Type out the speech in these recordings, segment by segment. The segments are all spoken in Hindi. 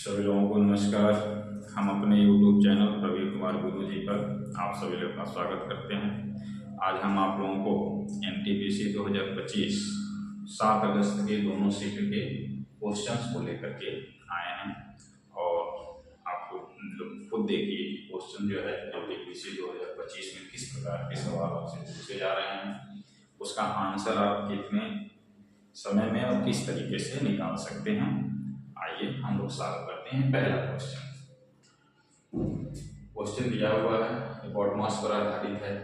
सभी लोगों को नमस्कार। हम अपने YouTube चैनल प्रवीण कुमार गुरु जी पर आप सभी लोग का स्वागत करते हैं। आज हम आप लोगों को NTPC 2025 7 अगस्त के दोनों शिफ्ट के क्वेश्चंस को लेकर के आए हैं और आपको खुद देखिए क्वेश्चन जो है NTPC 2025 में किस प्रकार के सवाल आपसे पूछे जा रहे हैं, उसका आंसर आप कितने समय में और किस तरीके से निकाल सकते हैं। आइए हम लोग सॉल्व करते हैं। पहला क्वेश्चन दिया हुआ है, बॉड मास पर आधारित है।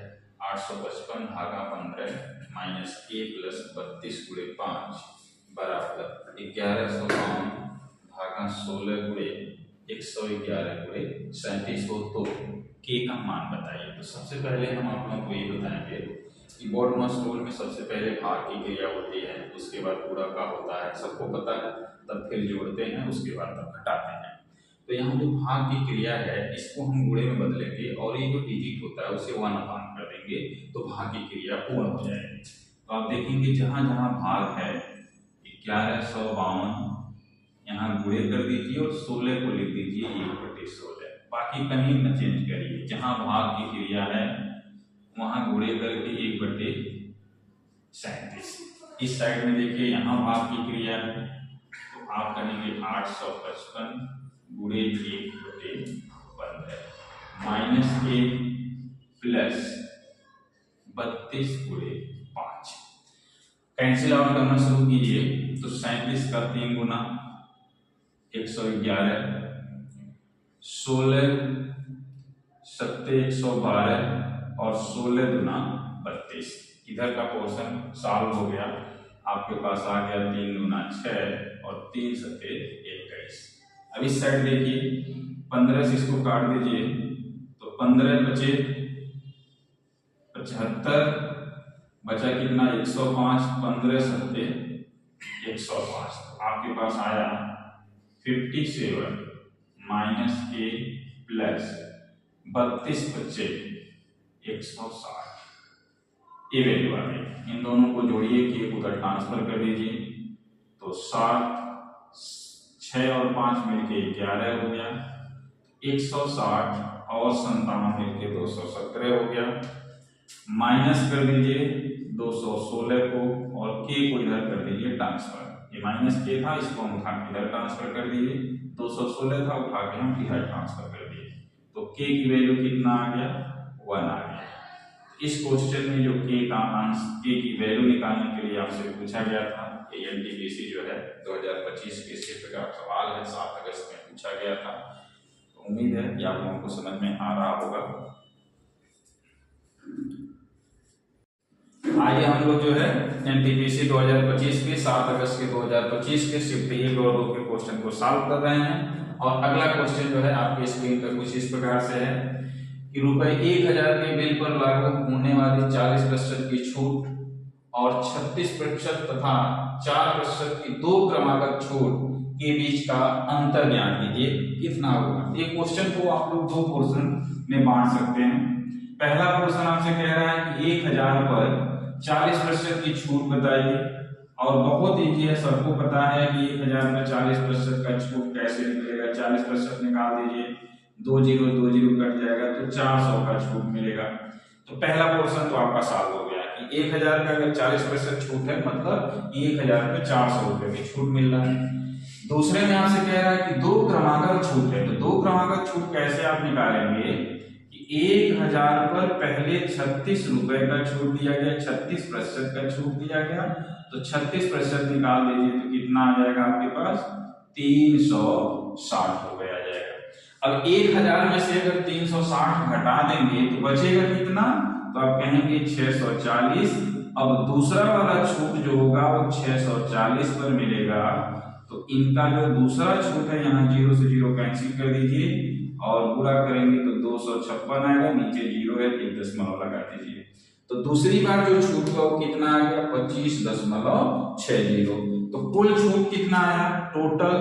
855 भागा 15 माइनस a प्लस 32 गुणे 5 बराबर 1152 भागा 16 गुणे 111 गुणे 37 हो तो k का मान बताइए। तो सबसे पहले हम आप लोगों को ये बताएंगे कि बॉड मास रूल में सबसे पहले भाग की क्रिया होती है, उसके बाद पूरा का होता है, सबको पता है। तब फिर जोड़ते हैं, उसके बाद तब घटाते हैं। तो यहाँ जो भाग की क्रिया है इसको हम गुणे में बदलेंगे और ये जो डिजिट होता है उसे 1 अपान कर देंगे तो भाग की क्रिया पूर्ण हो जाएगी। तो आप देखेंगे जहां जहां भाग है 1152 यहाँ गुणे कर दीजिए और 16 को लिख दीजिए 1/16। बाकी कहीं न चेंज करिए, जहां भाग की क्रिया है वहां गुणे करके 1/37। इस साइड में देखिए यहाँ भाग की क्रिया है तो आप कहेंगे 855 गुणे 1/15 माइनस a प्लस 32 गुणे 5। कैंसिल आउट करना शुरू कीजिए तो 37 का 3 गुना 111, 16 7 112 और 16 गुना 32। इधर का पोर्शन सॉल्व हो गया, आपके पास आ गया 3 गुना 6 और 3 7 21। अब इस साइड देखिए 15 से इसको काट दीजिए तो 15 बचे 75, बचा कितना 105, 15 7 105। आपके पास आया 57 माइनस a प्लस 32 बचे 160। ये वैल्यू आ गई। इन दोनों को जोड़िए कि उधर ट्रांसफर कर दीजिए तो 7 6 और 5 मिलके 11 हो गया, 160 और 57 मिलके 217 हो गया। माइनस कर दीजिए 216 को और k को इधर कर दीजिए ट्रांसफर। ये माइनस k था, इसको हम उठा के इधर ट्रांसफर कर दिए, 216 था उठा के हम इधर ट्रांसफर कर दिए तो k की वैल्यू कितना आ गया 1 आ गया। इस क्वेश्चन में जो k का आंसर k की वैल्यू निकालने के लिए आपसे पूछा गया था, NTPC जो है 2025 के शिफ्ट का सवाल है, 7 अगस्त में पूछा गया था। तो उम्मीद है कि आप लोगों को समझ में आ रहा होगा। आइए हम लोग जो है NTPC 2025 के 7 अगस्त के 2025 के शिफ्ट 1 और 2 के क्वेश्चन को सॉल्व कर रहे हैं। और अगला क्वेश्चन जो है आपकी स्क्रीन पर कुछ इस प्रकार से है कि ₹1000 के बिल पर लागू होने वाली 40% की छूट और 36% तथा 4% की 2 क्रमागत छूट के बीच का अंतर ज्ञात कीजिए, कितना होगा। ये क्वेश्चन को आप लोग 2 पोर्शन में बांट सकते हैं। पहला पोर्शन आपसे कह रहा है कि 1000 पर 40% की छूट बताइए और बहुत इजी है, सबको पता है कि 1000 में 40% का छूट कैसे निकलेगा। 40% निकाल दीजिए, 2 0 2 0 कट जाएगा तो 400 का छूट मिलेगा। तो पहला पोर्शन तो आपका सॉल्व हो गया कि 1000 का अगर 40% छूट है मतलब 1000 पे 400 रुपए की छूट मिल रहा है। दूसरे में आपसे कह रहा है कि 2 क्रमागत छूट है, तो 2 क्रमागत छूट कैसे आप निकालेंगे कि 1000 पर पहले 36 रुपए का छूट दिया गया, 36% का छूट दिया गया तो 36% निकाल दीजिए तो कितना आ जाएगा आपके पास 360 रुपए आ जाएगा। अब 1000 में से अगर 360 घटा देंगे तो बचेगा कितना, तो आप कहेंगे 640। अब दूसरा वाला छूट जो होगा वो 640 पर मिलेगा तो इनका जो दूसरा छूट है यहाँ 0 से 0 कैंसिल कर दीजिए और पूरा करेंगे तो 256 आएगा, नीचे 0 है 1 दशमलव लगा दीजिए। तो दूसरी बार जो छूट हुआ वो कितना आ गया 25.60। तो कुल छूट कितना आया टोटल,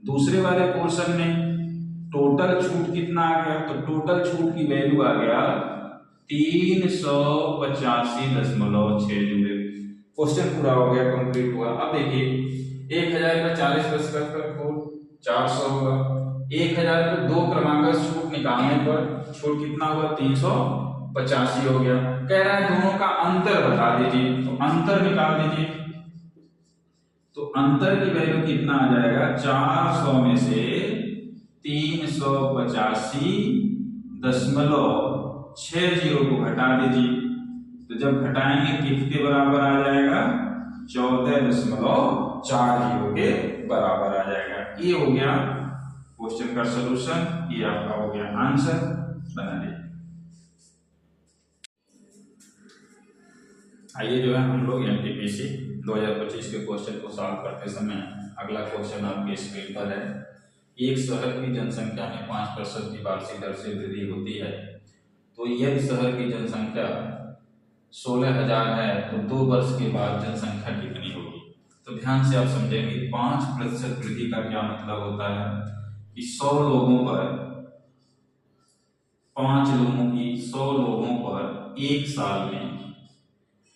दूसरे वाले पोर्शन में टोटल छूट कितना आ गया, तो टोटल छूट की वैल्यू आ गया 385.60। क्वेश्चन पूरा हो गया, कंप्लीट हुआ। अब देखिए 1000 का 40% का 400 होगा। 1000 पे 2 क्रमांक छूट निकालने पर छूट कितना हुआ, 385 हो गया। कह रहा है दोनों का अंतर बता दीजिए, तो अंतर निकाल दीजिए। तो अंतर की वैल्यू कितना आ जाएगा, 400 में से 385.60 को घटा दीजिए। तो जब घटाएंगे किसके बराबर आ जाएगा, 14.40 के बराबर आ जाएगा। ये हो गया क्वेश्चन का सलूशन, ये आपका हो गया आंसर। बना लीजिए। आइए जो है हम लोग एनटीपीसी 2025 के क्वेश्चन को सॉल्व करते समय अगला क्वेश्चन आपके स्क्रीन पर है। एक शहर की जनसंख्या में 5% की वार्षिक दर से वृद्धि होती है, तो यदि शहर की जनसंख्या 16,000 है तो 2 वर्ष के बाद जनसंख्या कितनी होगी। तो ध्यान से आप समझेंगे 5% वृद्धि का क्या मतलब होता है कि 100 लोगों पर 100 लोगों पर एक साल में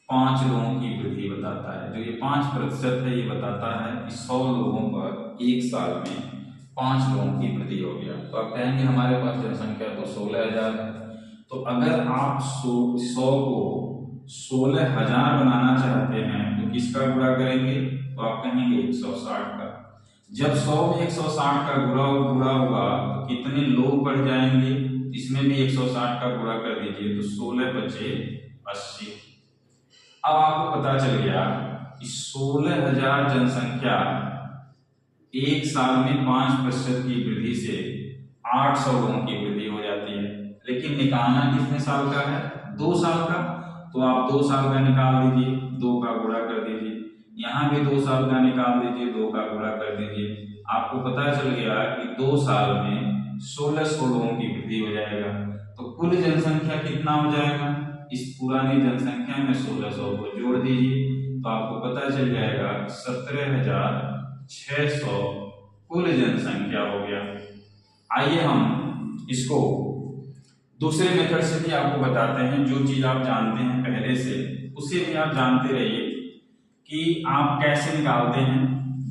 5 लोगों की वृद्धि बताता है। जो ये 5% है ये बताता है कि 100 लोगों पर एक साल में 5 लोगों की वृद्धि हो गया। तो आप कहेंगे हमारे पास जनसंख्या तो 16,000 है, तो अगर आप 100 को 16,000 बनाना चाहते हैं तो किसका गुणा करेंगे, तो आप कहेंगे 160 का। जब 100 में 160 का गुणा हुआ तो कितने लोग बढ़ जाएंगे, इसमें भी 160 का गुणा कर दीजिए, तो 16 बचे 80। अब आपको पता चल गया कि 16,000 जनसंख्या एक साल में 5% की वृद्धि से 800 लोगों की वृद्धि हो जाती है। लेकिन निकालना कितने साल का है, 2 साल का। तो आप 2 साल का निकाल दीजिए, 2 का गुणा कर दीजिए, यहाँ भी 2 साल का निकाल दीजिए, 2 का गुणा कर दीजिए। आपको पता चल गया कि 2 साल में 1600 लोगों की वृद्धि हो जाएगा। तो कुल जनसंख्या कितना हो जाएगा, इस पुरानी जनसंख्या में 1600 को जोड़ दीजिए, तो आपको पता चल जाएगा 17,600 कुल जनसंख्या हो गया। आइए हम इसको दूसरे मेथड से भी आपको बताते हैं। जो चीज आप जानते हैं पहले से उसे भी आप जानते रहिए कि आप कैसे निकालते हैं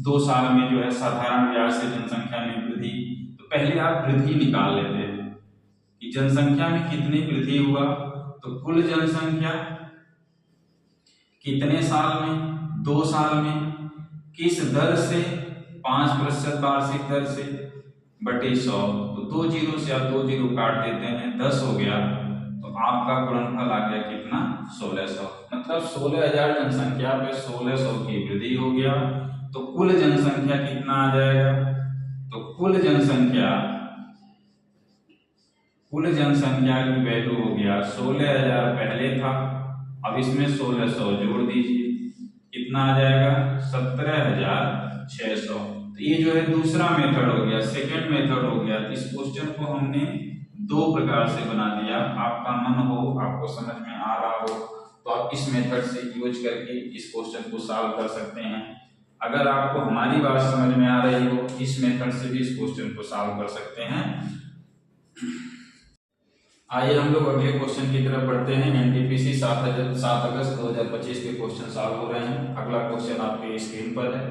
2 साल में जो है साधारण ब्याज से जनसंख्या में वृद्धि। तो पहले आप वृद्धि निकाल लेते हैं कि जनसंख्या में कितनी वृद्धि हुआ, तो कुल जनसंख्या कितने साल में, 2 साल में, किस दर से, 5% वार्षिक दर से बटे 100। तो 2 जीरो से आप 2 जीरो काट देते हैं, 10 हो गया। तो आपका गुणनफल आ गया कितना, 1600। मतलब 16,000 जनसंख्या पे 1600 की वृद्धि हो गया। तो कुल जनसंख्या कितना आ जाएगा, तो कुल जनसंख्या की वैल्यू हो गया 16,000 पहले था, अब इसमें 1600 जोड़ दीजिए, कितना आ जाएगा 17,600। तो ये जो है दूसरा मेथड हो गया, सेकंड मेथड हो गया। इस क्वेश्चन को हमने 2 प्रकार से बना दिया। आपका मन हो, आपको समझ में आ रहा हो तो आप इस मेथड से यूज करके इस क्वेश्चन को सॉल्व कर सकते हैं। अगर आपको हमारी बात समझ में आ रही हो, इस मेथड से भी इस क्वेश्चन को सॉल्व कर सकते हैं। आइए हम लोग अगले क्वेश्चन की तरफ बढ़ते हैं। एनटीपीसी 7 अगस्त 2025 के क्वेश्चन सॉल्व हो रहे हैं। अगला क्वेश्चन आपके स्क्रीन पर है।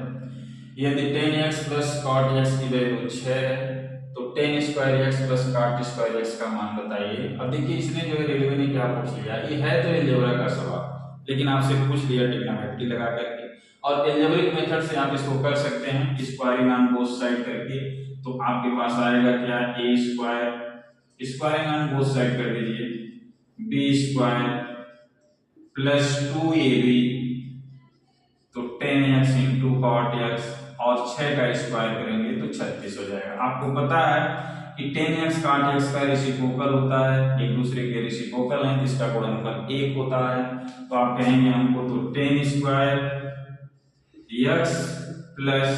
यदि 10x प्लस cot x की वैल्यू 6 है तो 10 square x plus cot square x का मान बताइए। अब देखिए इसने जो है रेलवे ने क्या पूछ लिया, ये है तो अलजेब्रा का सवाल, लेकिन आपसे पूछ लिया ट्रिग्नोमेट्री लगा करके। और अलजेब्रिक मेथड से आप इसको कर सकते हैं, स्क्वायरिंग ऑन बोथ साइड करके। तो आपके पास आएगा क्या, a square, squaring on both side कर दीजिए, b स्क्वायर प्लस 2ab, तो 10x इंटू cot x, और 6 का स्क्वायर करेंगे तो 36 हो जाएगा। आपको पता है कि 10x cot x का रेसिप्रोकल होता है, एक दूसरे के रेसिप्रोकल हैं, इसका गुणनफल 1 होता है। तो आप कहेंगे हमको तो 10 square x plus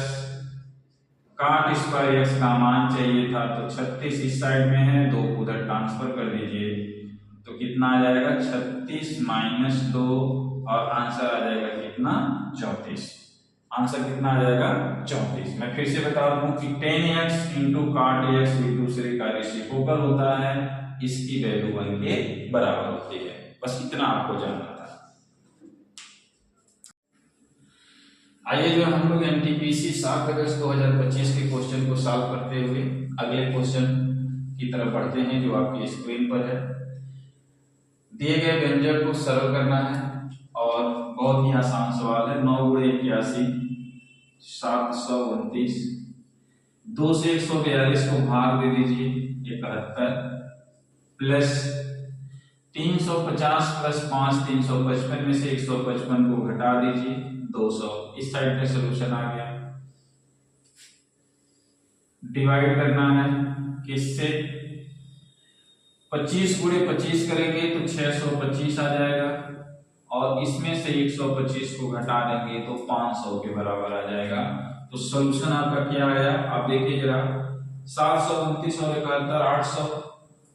cot square x का मान चाहिए था, तो 36 इस साइड में है, 2 उधर ट्रांसफर कर दीजिए, तो कितना आ जाएगा 36 माइनस 2, और आंसर आ जाएगा कितना 34। आंसर कितना आ जाएगा 34। मैं फिर से बता दूं कि 10x इंटू cot x एक दूसरे का रेसिप्रोकल होता है, इसकी वैल्यू 1 के बराबर होती है। बस इतना आपको जानना था। आइए जो हम लोग एनटीपीसी 7 अगस्त 2025 के क्वेश्चन को सॉल्व करते हुए अगले क्वेश्चन की तरफ बढ़ते हैं जो आपकी स्क्रीन पर है। दिए गए व्यंजक को सरल करना है और बहुत ही आसान सवाल है। 9 गुणे 81 729, 2 से 142 को भाग दे दीजिए 71 प्लस 350 प्लस 5 355 में से 155 को घटा दीजिए 200। इस साइड का सलूशन आ गया। डिवाइड करना है किससे? 25 गुणे 25 करेंगे तो 625 आ जाएगा और इसमें से 125 को घटा देंगे तो 500 के बराबर आ जाएगा। तो सॉल्यूशन आपका क्या आया आप देखिए जरा। 729 और 71 800,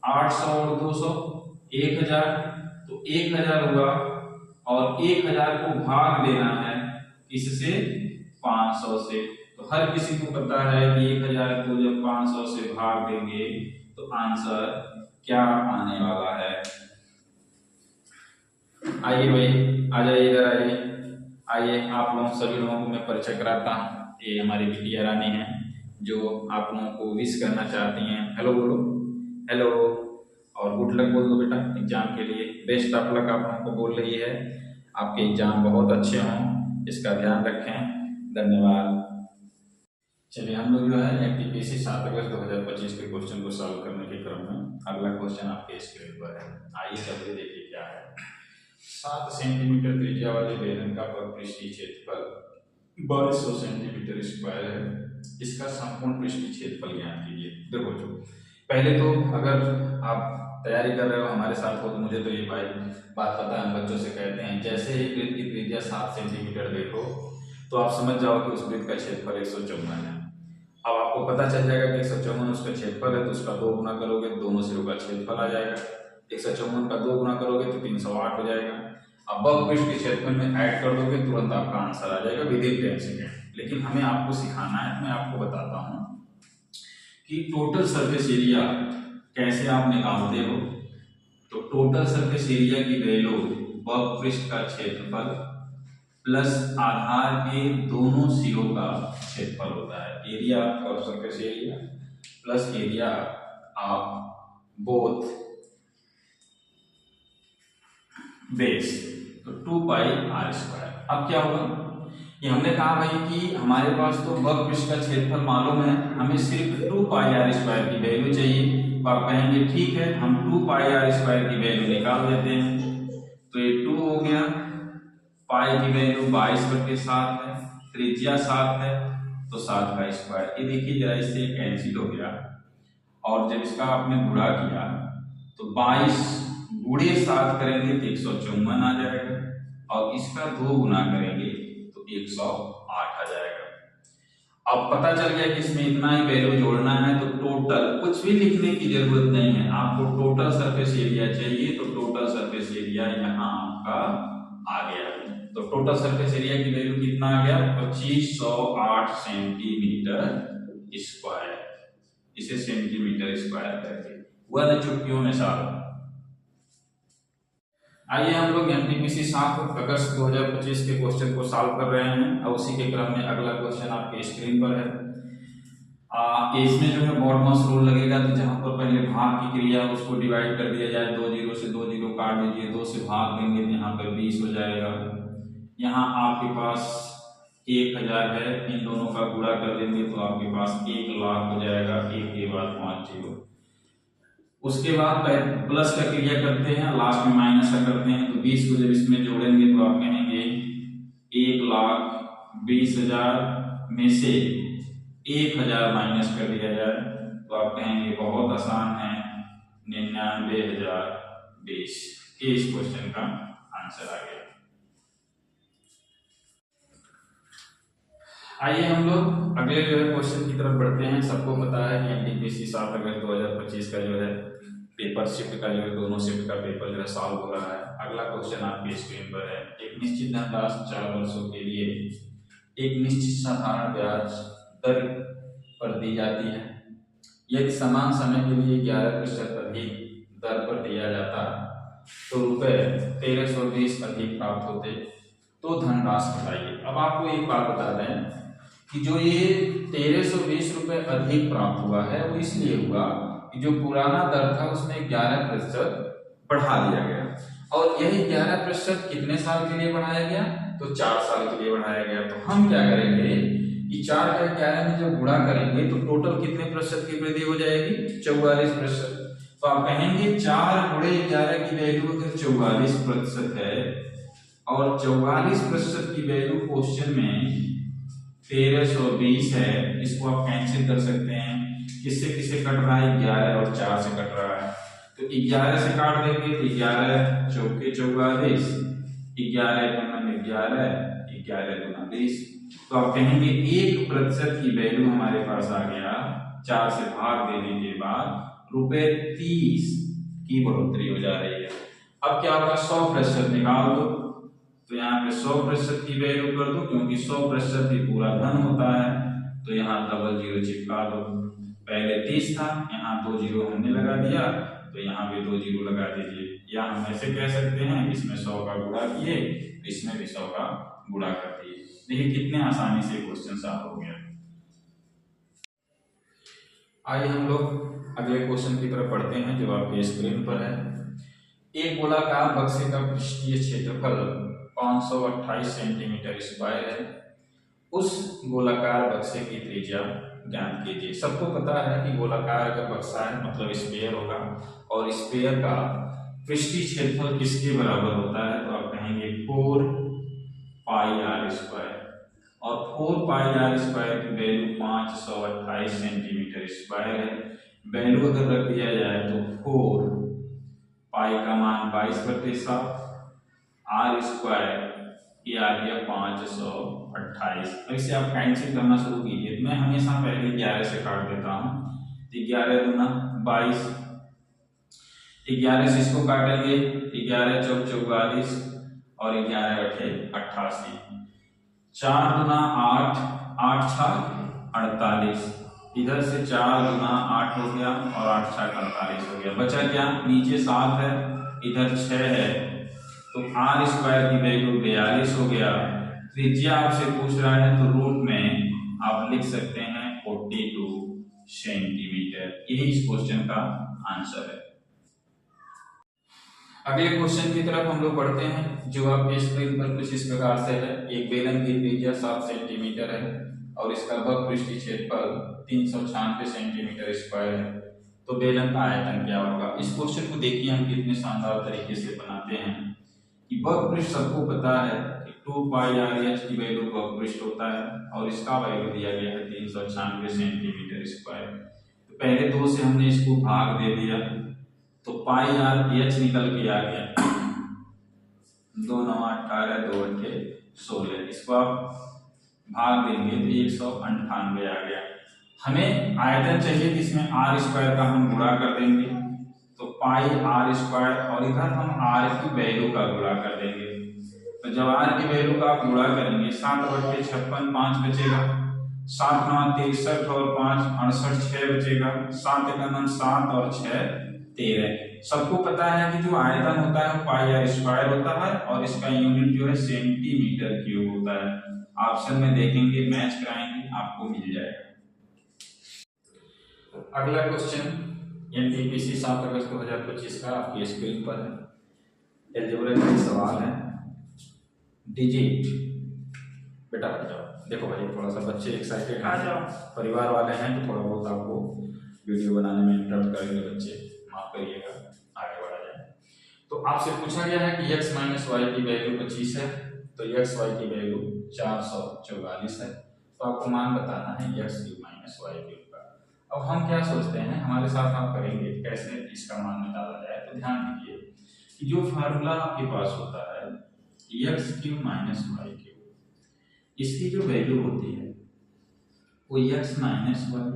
800 और 200 1000, तो 1000 हुआ और 1000 को भाग देना है किससे? 500 से। तो हर किसी को पता है कि 1000 को जब 500 से भाग देंगे तो आंसर क्या आने वाला है। आइए भाई आ जाइए इधर आइए। आइए आप लोगों सभी लोगों को मैं परिचय कराता हूँ। ये हमारी बिटिया रानी है जो आप लोगों को विश करना चाहती हैं। हेलो बोलो, हेलो, और गुड लक बोल दो बेटा एग्जाम के लिए। बेस्ट ऑफ लक आप लोगों को बोल रही है। आपके एग्जाम बहुत अच्छे हों, इसका ध्यान रखें। धन्यवाद। चलिए हम लोग जो है एनटीपीसी 7 अगस्त 2025 के क्वेश्चन को सॉल्व करने के क्रम में अगला क्वेश्चन आपके स्क्रीन पर है। आइए चलिए देखिए क्या है। 7 सेंटीमीटर त्रिज्या वाले बेलन का पृष्ठीय क्षेत्रफल 2200 सेंटीमीटर स्क्वायर है। इसका संपूर्ण पृष्ठीय क्षेत्रफल ज्ञात कीजिए। देखो जो पहले तो अगर आप तैयारी कर रहे हो हमारे साथ हो तो मुझे तो ये भाई बात पता है, हम बच्चों से कहते हैं जैसे ही वृत्त की त्रिज्या 7 सेंटीमीटर देखो तो आप समझ जाओ कि उस वृत्त का क्षेत्रफल 154 है। अब आपको पता चल जाएगा कि 154 उसका क्षेत्रफल है तो उसका 2 गुना करोगे तो दोनों सिरों का क्षेत्रफल आ जाएगा। 154 का 2 गुना करोगे तो 308 हो जाएगा। अब वक्रपृष्ठ के क्षेत्रफल में ऐड कर दोगे तुरंत आपका आंसर आ जाएगा विदिन 10 सेकेंड। लेकिन हमें आपको सिखाना है, मैं आपको बताता हूँ कि टोटल सरफेस एरिया कैसे आप निकालते हो। तो टोटल सरफेस एरिया की वैल्यू वक्रपृष्ठ का क्षेत्रफल प्लस आधार के दोनों सिरों का क्षेत्रफल होता है। Area of surface area plus area of both base, तो 2 पाई आर स्क्वायर। अब क्या होगा, ये हमने कहा भाई कि हमारे पास तो वक्रपृष्ठ का क्षेत्रफल मालूम है, हमें सिर्फ 2 पाई आर स्क्वायर की वैल्यू चाहिए। तो आप कहेंगे ठीक है हम 2 पाई आर स्क्वायर की वैल्यू निकाल देते हैं। तो ये 2 हो गया, पाई की वैल्यू 22/7 है, त्रिज्या 7 है तो 7 का स्क्वायर। ये देखिए जरा इससे कैंसिल हो गया और जब इसका आपने गुणा किया तो 22 गुणे 7 करेंगे तो 154 आ जाएगा और इसका 2 गुना करेंगे तो 108 आ जाएगा। अब पता चल गया कि इसमें इतना ही वैल्यू जोड़ना है तो टोटल कुछ भी लिखने की जरूरत नहीं है। आपको टोटल सरफेस एरिया चाहिए तो टोटल सरफेस एरिया यहाँ आपका आ गया। तो टोटल सरफेस एरिया की वैल्यू कितना आ गया? 2508 सेंटीमीटर स्क्वायर। इसे सेंटीमीटर स्क्वायर करके हुआ ना चुटकियों में सारा। आइए हम लोग एनटीपीसी 7 अगस्त 2025 के क्वेश्चन को सॉल्व कर रहे हैं और उसी के क्रम में अगला क्वेश्चन आपके स्क्रीन पर है। इसमें जो है बॉडमास रूल लगेगा तो जहां पर पहले भाग की क्रिया उसको डिवाइड कर दिया जाए, 2 जीरो से 2 जीरो काट दीजिए, 2 से भाग देंगे तो यहाँ पर 20 हो जाएगा। यहाँ आपके पास 1000 है, इन दोनों का गुणा कर देंगे तो आपके पास 1 लाख हो जाएगा, 1 के बाद 5 जीरो। उसके बाद प्लस का क्रिया करते हैं, लास्ट में माइनस का करते हैं तो 20 को जब इसमें जोड़ेंगे तो आप कहेंगे 1,20,000 में से 1000 माइनस कर दिया जाए तो आप कहेंगे बहुत आसान है 99,020। ये इस क्वेश्चन का आंसर आ गया। आइए हम लोग अगले जो है क्वेश्चन की तरफ बढ़ते हैं। सबको पता है कि एनटीपीसी 7 अगस्त 2025 का जो है पेपर शिफ्ट का जो है दोनों शिफ्ट का पेपर जो है सॉल्व हो रहा है। अगला क्वेश्चन आपकी स्क्रीन पर है। एक निश्चित धनराशि 4 वर्षों के लिए एक निश्चित साधारण ब्याज दर पर दी जाती है। यदि समान समय के लिए 11% अधिक दर पर दिया जाता तो रुपए 1320 अधिक प्राप्त होते। तो धनराशि बताइए। अब आपको एक बात बता दें कि जो ये 1320 रुपये अधिक प्राप्त हुआ है वो इसलिए हुआ कि जो पुराना दर था उसमें 11% बढ़ा दिया गया, और यही 11% कितने साल के लिए बढ़ाया गया, तो 4 साल के लिए बढ़ाया गया। तो हम क्या करेंगे कि 4 का 11 में जब गुणा करेंगे तो टोटल कितने प्रतिशत की वृद्धि हो जाएगी, 44%। तो आप कहेंगे 4 गुणे 11 की वैल्यू अगर 44% है और 44% की वैल्यू क्वेश्चन में 1320 है, इसको आप कैंसिल कर सकते हैं। किससे किससे कट रहा है, 11 और 4 से कट रहा है, तो 11 से काट देंगे तो 11 चौके 44, 11 11 11, 11 दूना 20। तो आप कहेंगे 1% की वैल्यू हमारे पास आ गया, 4 से भाग देने के बाद ₹30 की बढ़ोतरी हो जा रही है। अब क्या होगा, 100% निकाल दो, तो यहाँ पे 100% की वैल्यू कर दो, क्योंकि 100% ही पूरा धन होता है। तो यहाँ डबल जीरो चिपका दो, पहले 30 था, यहाँ 2 जीरो हमने लगा दिया, तो यहाँ पे 2 जीरो लगा दीजिए। या हम ऐसे कह सकते हैं इसमें 100 का गुणा किए, इसमें भी 100 का गुणा कर दिए। देखिए कितने आसानी से क्वेश्चन सॉल्व हो गया। आइए हम लोग अगले क्वेश्चन की तरफ बढ़ते हैं जो आपके स्क्रीन पर है। एक गोलाकार बक्से का पृष्ठीय क्षेत्रफल 528 सेंटीमीटर स्क्वायर है। उस गोलाकार बक्से की त्रिज्या ज्ञात कीजिए। सबको पता है कि गोलाकार का बक्सा है मतलब स्फीयर होगा, और स्फीयर का पृष्ठीय क्षेत्रफल किसके बराबर होता है, तो आप कहेंगे 4 पाई आर स्क्वायर, और 4 पाई आर स्क्वायर की वैल्यू 528 सेंटीमीटर स्क्वायर है। वैल्यू अगर रख दिया जाए तो 4 पाई का मान 22/7, आर स्क्वायर ये आ गया 528। अब इसे आप कैंसिल करना शुरू कीजिए। मैं हमेशा पहले 11 से काट देता हूँ, 11 दूना 22, 11 से इसको काटेंगे, 11 चौक 44 और 11 अठे 88, 4 दूना 8, 8 छक 48, इधर से 4 दूना 8 हो गया और 8 छक 48 हो गया। बचा क्या, नीचे 7 है, इधर 6 है, तो आर स्क्वायर की वैल्यू 42 हो गया। त्रिज्या आपसे पूछ रहा है तो रूट में आप लिख सकते हैं 42 सेंटीमीटर। यही इस क्वेश्चन का आंसर है। अगले क्वेश्चन की तरफ हम लोग बढ़ते हैं जो आपके स्क्रीन पर कुछ इस प्रकार से है। एक बेलन की त्रिज्या 7 सेंटीमीटर है और इसका वक्र पृष्ठीय क्षेत्रफल 396 सेंटीमीटर स्क्वायर है। तो बेलन का आयतन क्या होगा। इस क्वेश्चन को देखिए हम कितने शानदार तरीके से बनाते हैं कि वक्र पृष्ठ सबको पता है कि 2 पाई आर एच की वैल्यू वक्र पृष्ठ होता है और इसका वैल्यू दिया गया है 396 सेंटीमीटर स्क्वायर। तो पहले 2 से हमने इसको भाग दे दिया तो पाई आर एच निकल के आ गया 2 9 18 2 8 16, इसको आप भाग देंगे तो 198 आ गया। हमें आयतन चाहिए जिसमें आर स्क्वायर का हम गुणा कर देंगे तो पाई आर स्क्वायर, और इधर हम आर की वैल्यू का गुणा कर देंगे। तो जब आर की वैल्यू का आप गुणा करेंगे 7/56 5 बचेगा, 7 9 63 और 5 68 6 बचेगा, 7 1 7 और 6 13। सबको पता है कि जो आयतन होता है पाई आर स्क्वायर होता है और इसका यूनिट जो है सेंटीमीटर क्यूब होता है। ऑप्शन में देखेंगे मैच कराएंगे आपको मिल जाएगा। अगला क्वेश्चन एनटीपीसी 7 अगस्त 2025 का आपकी स्क्रीन पर है। एलजेब्रा का सवाल है। डिजिट बेटा देखो भाई, थोड़ा सा बच्चे एक्साइटेड हैं, परिवार वाले हैं तो थोड़ा बहुत आपको वीडियो बनाने में इंटरप्ट करेंगे बच्चे, माफ करिएगा, आगे बढ़ा जाए। तो आपसे पूछा गया है कि x माइनस वाई की वैल्यू 25 है, तो x y की वैल्यू 444 है। तो आपको मान बताना है x cube minus y cube का। अब हम क्या सोचते हैं, हमारे साथ आप करेंगे कैसे इसका मान निकाला जाए। तो ध्यान दीजिए कि जो फार्मूला आपके पास होता है x cube minus y cube, इसकी जो वैल्यू होती है वो x माइनस वाई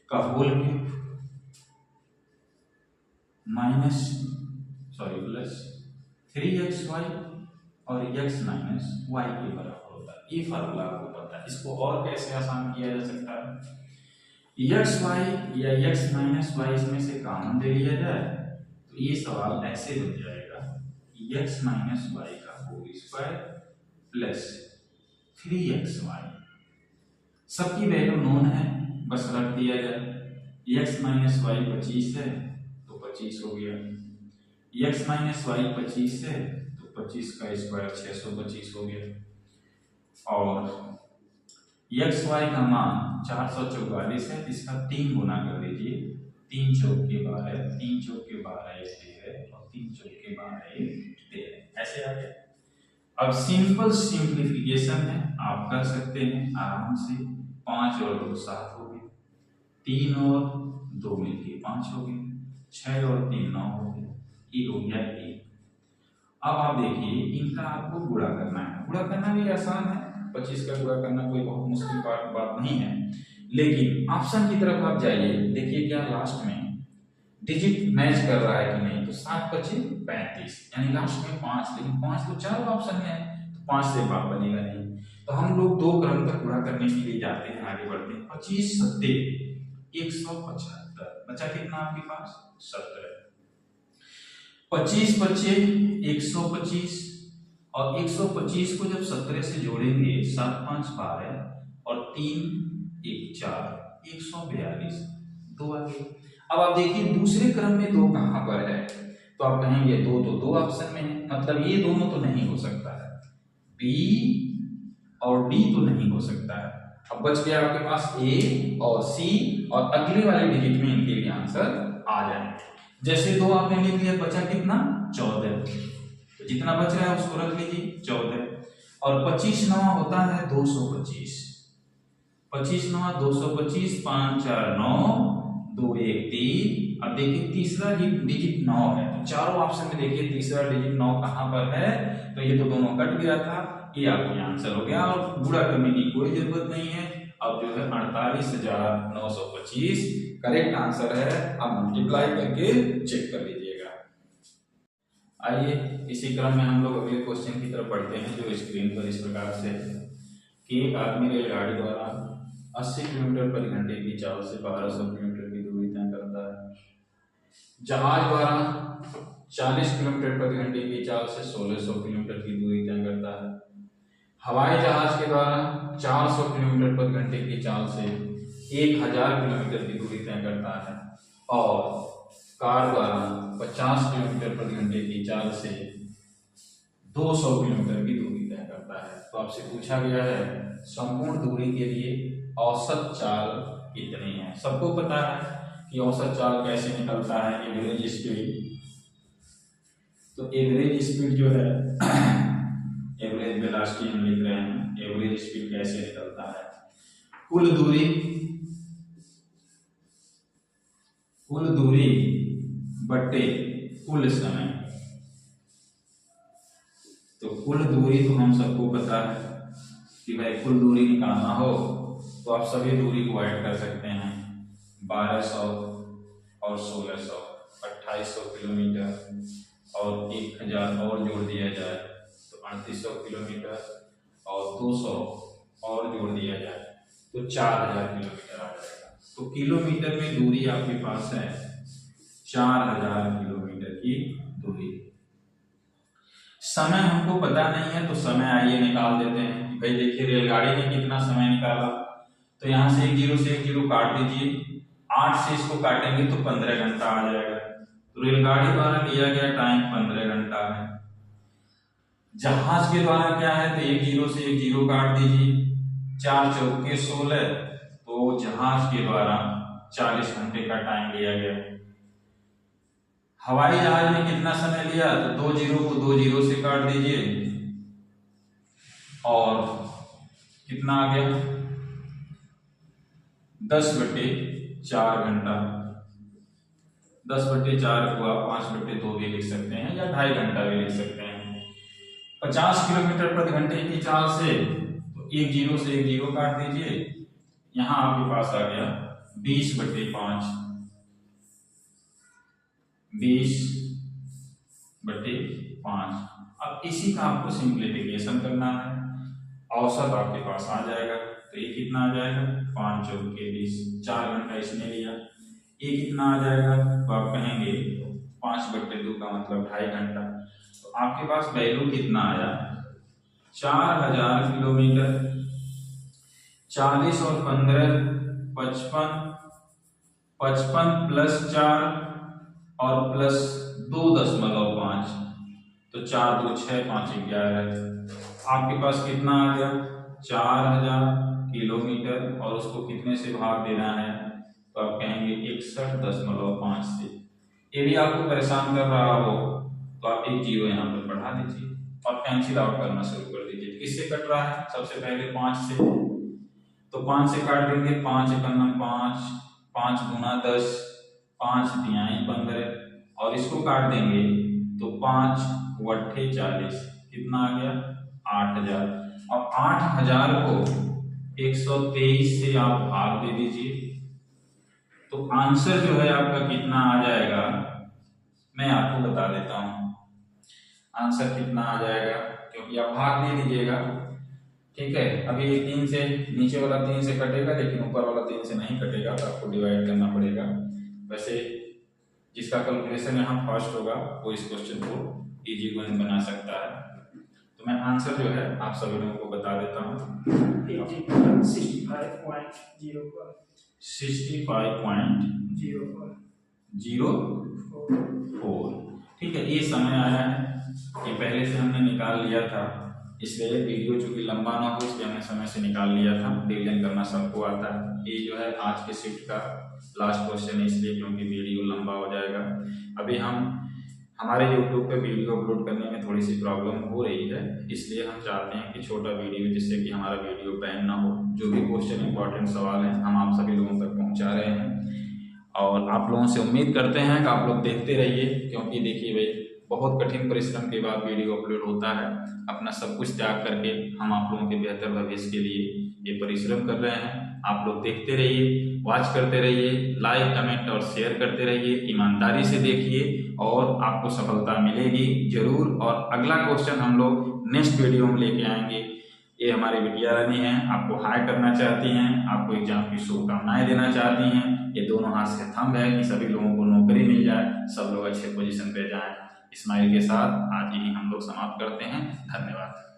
का होल क्यूब प्लस 3xy और x माइनस वाई के बराबर होता है। ये फार्मूला आपको पता है। इसको और कैसे आसान किया जा सकता है, एक्स वाई या x माइनस वाई इसमें से कॉमन ले लिया जाए तो ये सवाल ऐसे बन जाएगा कि x माइनस वाई का होल स्क्वायर प्लस 3xy, सबकी वैल्यू नोन है, बस रख दिया जाए। x माइनस वाई 25 है तो 25 हो गया, x माइनस वाई 25 है तो 25 का स्क्वायर 625 हो गया, और एक्स वाई का मान 444 है, इसका 3 गुना कर दीजिए, 3 चौक के 12, 3 चौक के 12 एक 13 और 3 चौक के 12 एक 13, ऐसे आ गया। अब सिंपल सिंप्लीफिकेशन है, आप कर सकते हैं आराम से। 5 और 2 7 हो गए, 3 और 2 मिलके 5 हो गए, 6 और 3 9 हो गए, ये हो गया 1। अब आप देखिए इनका आपको गुणा करना है, गुणा करना भी आसान है, 25 का गुणा करना कोई बहुत मुश्किल बात नहीं है। लेकिन ऑप्शन की तरफ आप जाइए, देखिए क्या लास्ट में डिजिट मैच कर रहा है कि नहीं, तो 7 25 35, यानी लास्ट में 5, लेकिन 5 तो चार ऑप्शन में है, तो 5 से भाग बनेगा नहीं, तो हम लोग 2 क्रम तक गुणा करने के लिए जाते हैं, आगे बढ़ते हैं। 25 सत्ते 175, बचा कितना आपके पास 17, 25 बचे 125, और 125 को जब 17 से जोड़ेंगे 7 5 12 और 3 1 4, 142, 2 आ गए। अब आप देखिए दूसरे क्रम में 2 कहां पर है, तो आप कहेंगे 2 तो 2 ऑप्शन में है, मतलब ये दोनों तो नहीं हो सकता है, बी और डी तो नहीं हो सकता है। अब बच गया आपके पास ए और सी, और अगले वाले डिजिट में इनके लिए आंसर आ जाएंगे। जैसे 2 आपने लिख लिया, बचा कितना 14, तो जितना बच रहा है उसको रख लीजिए 14, और 25 नवा होता है 225, 25 नवा 225, 5 4 9, 2 1 3। अब देखिए तीसरा डिजिट 9 है, तो चारों ऑप्शन में देखिए तीसरा डिजिट 9 कहां पर है, तो ये तो दोनों कट गया था, ये आपका आंसर हो गया, और गुणा करने की कोई जरूरत नहीं है। अब जो है 48,925 करेक्ट आंसर है, आप मल्टीप्लाई करके चेक कर लीजिएगा। आइए इसी क्रम में हम लोग अगले क्वेश्चन की तरफ बढ़ते हैं, जो स्क्रीन पर इस प्रकार से है कि एक आदमी रेलगाड़ी द्वारा 80 किलोमीटर प्रति घंटे की चाल से 1200 किलोमीटर की दूरी तय करता है, जहाज द्वारा 40 किलोमीटर प्रति घंटे की चाल से 1600 किलोमीटर की दूरी तय करता है, हवाई जहाज के द्वारा 400 किलोमीटर प्रति घंटे की चाल से 1000 किलोमीटर की दूरी तय करता है, और कार द्वारा 50 किलोमीटर प्रति घंटे की चाल से 200 किलोमीटर की दूरी तय करता है। तो आपसे पूछा गया है संपूर्ण दूरी के लिए औसत चाल कितनी है। सबको पता है कि औसत चाल कैसे निकलता है, एवरेज स्पीड। तो एवरेज स्पीड जो है एवरेज वेलोसिटी हम लिख रहे हैं, एवरेज स्पीड कैसे निकलता है, कुल दूरी बटे कुल समय। तो कुल दूरी तो हम सबको पता है कि भाई कुल दूरी निकालना हो तो आप सभी दूरी को ऐड कर सकते हैं, 1200 और 1600 2800 किलोमीटर, और 1000 और जोड़ दिया जाए तो 3800 किलोमीटर, और 200 और जोड़ दिया जाए तो 4000 किलोमीटर आ जाएगा। तो किलोमीटर में दूरी आपके पास है 4000 किलोमीटर की दूरी। समय हमको पता नहीं है, तो समय आइए निकाल देते हैं। भाई देखिए रेलगाड़ी ने कितना समय निकाला, तो यहाँ से एक जीरो काट दीजिए, 8 से इसको काटेंगे तो 15 घंटा आ जाएगा। तो रेलगाड़ी द्वारा लिया गया टाइम 15 घंटा है। जहाज के द्वारा क्या है, तो एक जीरो से एक जीरो काट दीजिए, 4 चौके 16, तो जहाज के द्वारा 40 घंटे का टाइम लिया गया। हवाई जहाज में कितना समय लिया, तो 2 जीरो को 2 जीरो से काट दीजिए, और कितना आ गया 10/4 घंटा। 10/4 को आप 5/2 भी लिख सकते हैं, या 2.5 घंटा भी लिख सकते हैं। 50 किलोमीटर प्रति घंटे की चाल से, तो एक जीरो से एक जीरो काट दीजिए, यहां आपके पास आ गया 20/5, 20/5। अब इसी का आपको सिंप्लीफिकेशन करना है, औसत आपके पास आ जाएगा। तो ये कितना आ जाएगा, 5 चौके 20, 4 घंटा इसने लिया, ये कितना आ जाएगा, तो आप कहेंगे 5/2 का मतलब 2.5 घंटा। तो आपके पास वैल्यू कितना आया, 4000 किलोमीटर, 40 और 15 55, 55 प्लस 4 और प्लस 2.5, तो 4 2 6 5 11। आपके पास कितना आ गया? 4000 किलोमीटर और उसको कितने से भाग देना है? तो आप कहेंगे 61.5 से। ये भी आपको परेशान कर रहा हो तो आप एक जीरो यहाँ पर बढ़ा दीजिए और कैंसिल आउट करना शुरू कर दीजिए। किससे कट रहा है? सबसे पहले 5 से, तो 5 से काट देंगे। 5 एकम 5, 5 गुना 10, 5 तिहाई 15 और इसको काट देंगे तो 5 वट्ठे 40, कितना आ गया? 8000। और 8000 को 123 से आप भाग दे दीजिए, तो आंसर जो है आपका कितना आ जाएगा मैं आपको बता देता हूं। आंसर कितना आ जाएगा, क्योंकि आप भाग दे दीजिएगा, ठीक है। अभी 3 से नीचे वाला 3 से कटेगा, लेकिन ऊपर वाला 3 से नहीं कटेगा, तो आपको डिवाइड करना पड़ेगा। वैसे जिसका कैलकुलेशन यहाँ फर्स्ट होगा वो इस क्वेश्चन को इजी गोइंग बना सकता है। तो मैं आंसर जो है आप सभी लोगों को बता देता हूँ। 65.04, ठीक है। ये समय आया है, ये पहले से हमने निकाल लिया था, इसलिए वीडियो चूंकि लंबा ना हो इसलिए हमने समय से निकाल लिया था। डिवीजन करना सबको आता है। ये जो है आज के शिफ्ट का लास्ट क्वेश्चन है, इसलिए क्योंकि वीडियो लंबा हो जाएगा। अभी हमारे YouTube पे वीडियो अपलोड करने में थोड़ी सी प्रॉब्लम हो रही है, इसलिए हम चाहते हैं कि छोटा वीडियो, जिससे कि हमारा वीडियो बैन ना हो। जो भी क्वेश्चन इंपॉर्टेंट सवाल हैं हम आप सभी लोगों तक पहुंचा रहे हैं और आप लोगों से उम्मीद करते हैं कि आप लोग देखते रहिए, क्योंकि देखिए भाई बहुत कठिन परिश्रम के बाद वीडियो अपलोड होता है। अपना सब कुछ त्याग करके हम आप लोगों के बेहतर भविष्य के लिए ये परिश्रम कर रहे हैं। आप लोग देखते रहिए, वॉच करते रहिए, लाइक कमेंट और शेयर करते रहिए, ईमानदारी से देखिए और आपको सफलता मिलेगी जरूर। और अगला क्वेश्चन हम लोग नेक्स्ट वीडियो में लेके आएंगे। ये हमारे विद्या रानी हैं, आपको हाई करना चाहती हैं, आपको एग्जाम की शुभकामनाएं देना चाहती हैं। ये दोनों हाथ से थंब है कि सभी लोगों को नौकरी मिल जाए, सब लोग अच्छे पोजीशन पे जाएं। स्माइल के साथ आज ही हम लोग समाप्त करते हैं। धन्यवाद।